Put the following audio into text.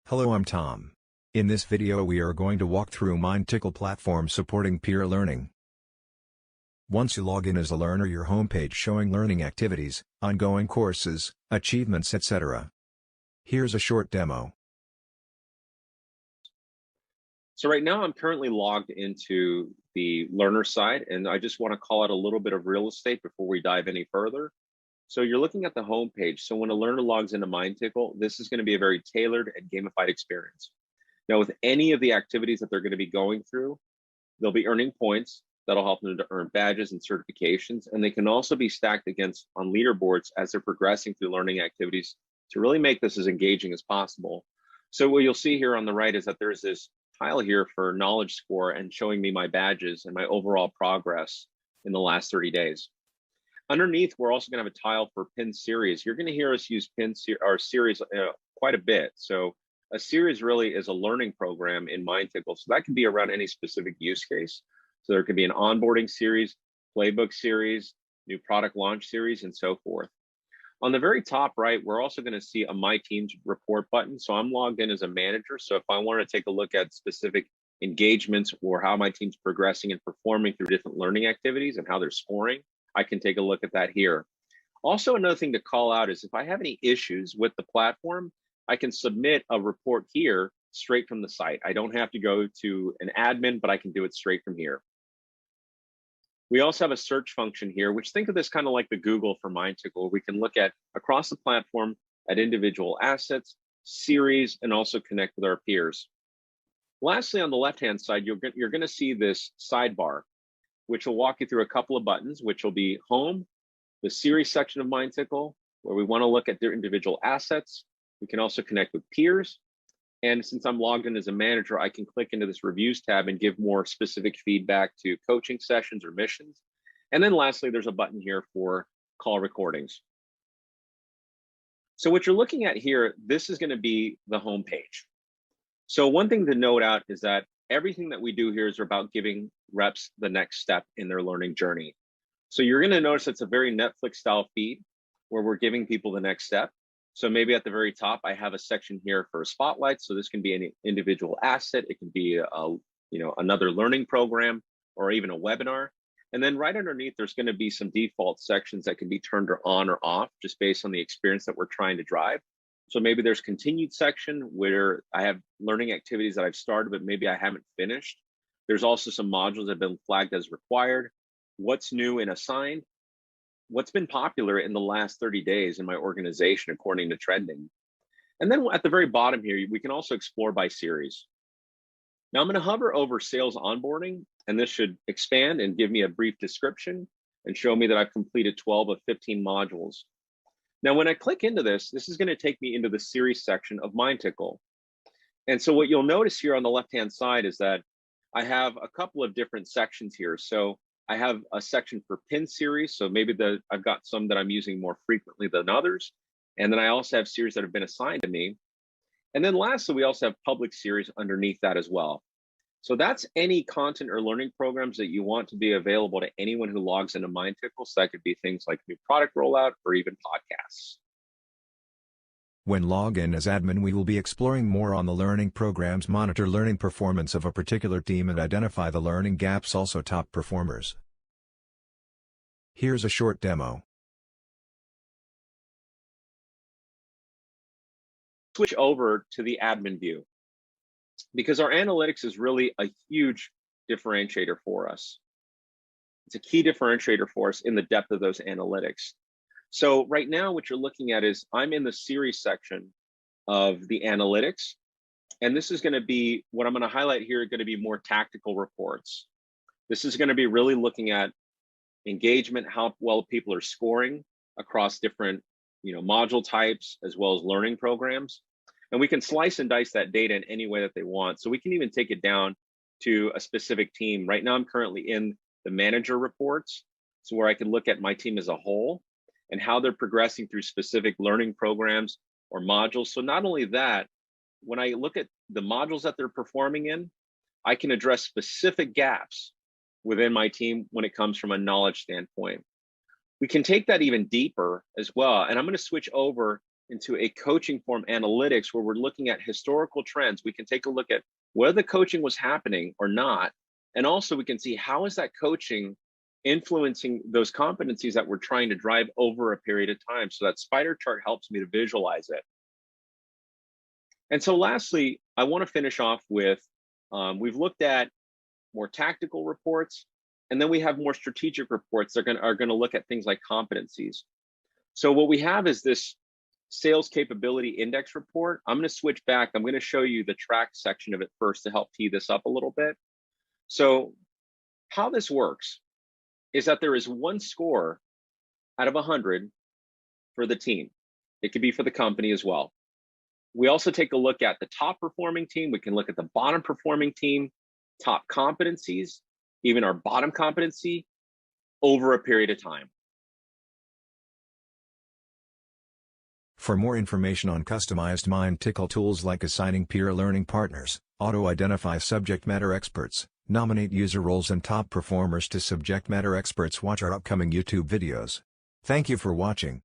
Hello, I'm Tom. In this video we are going to walk through MindTickle platform supporting peer learning. Once you log in as a learner, your homepage showing learning activities, ongoing courses, achievements, etc. Here's a short demo. So right now I'm currently logged into the learner side, and I just want to call out a little bit of real estate before we dive any further. So you're looking at the home page. So when a learner logs into MindTickle, this is going to be a very tailored and gamified experience. Now, with any of the activities that they're going to be going through, they'll be earning points that'll help them to earn badges and certifications. And they can also be stacked against on leaderboards as they're progressing through learning activities to really make this as engaging as possible. So what you'll see here on the right is that there's this tile here for knowledge score and showing me my badges and my overall progress in the last 30 days. Underneath, we're also going to have a tile for pin series. You're going to hear us use series quite a bit. So a series really is a learning program in MindTickle. So that can be around any specific use case. So there could be an onboarding series, playbook series, new product launch series, and so forth. On the very top right, we're also going to see a My Teams report button. So I'm logged in as a manager. So if I want to take a look at specific engagements or how my team's progressing and performing through different learning activities and how they're scoring, I can take a look at that here. Also, another thing to call out is if I have any issues with the platform, I can submit a report here straight from the site. I don't have to go to an admin, but I can do it straight from here. We also have a search function here, which think of this kind of like the Google for MindTickle. We can look at across the platform at individual assets, series, and also connect with our peers. Lastly, on the left-hand side, you're going to see this sidebar, which will walk you through a couple of buttons, which will be home, the series section of MindTickle, where we want to look at their individual assets. We can also connect with peers. And since I'm logged in as a manager, I can click into this reviews tab and give more specific feedback to coaching sessions or missions. And then lastly, there's a button here for call recordings. So what you're looking at here, this is going to be the home page. So one thing to note out is that everything that we do here is about giving reps the next step in their learning journey. So you're going to notice it's a very Netflix style feed where we're giving people the next step. So maybe at the very top, I have a section here for a spotlight. So this can be an individual asset. It can be another learning program or even a webinar. And then right underneath, there's going to be some default sections that can be turned on or off just based on the experience that we're trying to drive. So maybe there's continued section where I have learning activities that I've started, but maybe I haven't finished. There's also some modules that have been flagged as required. What's new and assigned? What's been popular in the last 30 days in my organization according to trending. And then at the very bottom here, we can also explore by series. Now I'm going to hover over sales onboarding, and this should expand and give me a brief description and show me that I've completed 12 of 15 modules. Now, when I click into this is going to take me into the series section of MindTickle. And so what you'll notice here on the left-hand side is that I have a couple of different sections here. So I have a section for pin series. So maybe I've got some that I'm using more frequently than others. And then I also have series that have been assigned to me. And then lastly, we also have public series underneath that as well. So that's any content or learning programs that you want to be available to anyone who logs into MindTickle. So that could be things like new product rollout or even podcasts. When logged in as admin, we will be exploring more on the learning programs, monitor learning performance of a particular team, and identify the learning gaps, also top performers. Here's a short demo. Switch over to the admin view because our analytics is really a huge differentiator for us. It's a key differentiator for us in the depth of those analytics. So right now, what you're looking at is I'm in the series section of the analytics. And this is going to be what I'm going to highlight here, going to be more tactical reports. This is going to be really looking at engagement, how well people are scoring across different module types, as well as learning programs. And we can slice and dice that data in any way that they want. So we can even take it down to a specific team. Right now, I'm currently in the manager reports. So where I can look at my team as a whole and how they're progressing through specific learning programs or modules. So not only that, when I look at the modules that they're performing in, I can address specific gaps within my team when it comes from a knowledge standpoint. We can take that even deeper as well. And I'm going to switch over into a coaching form analytics where we're looking at historical trends. We can take a look at whether the coaching was happening or not. And also we can see how is that coaching influencing those competencies that we're trying to drive over a period of time. So that spider chart helps me to visualize it. And so lastly, I want to finish off with, we've looked at more tactical reports, and then we have more strategic reports that are going to look at things like competencies. So what we have is this sales capability index report. I'm going to switch back. I'm going to show you the track section of it first to help tee this up a little bit. So how this works is that there is one score out of 100 for the team. It could be for the company as well. We also take a look at the top performing team. We can look at the bottom performing team, top competencies, even our bottom competency over a period of time. For more information on customized MindTickle tools like assigning peer learning partners, auto-identify subject matter experts, nominate user roles and top performers to subject matter experts, watch our upcoming YouTube videos. Thank you for watching.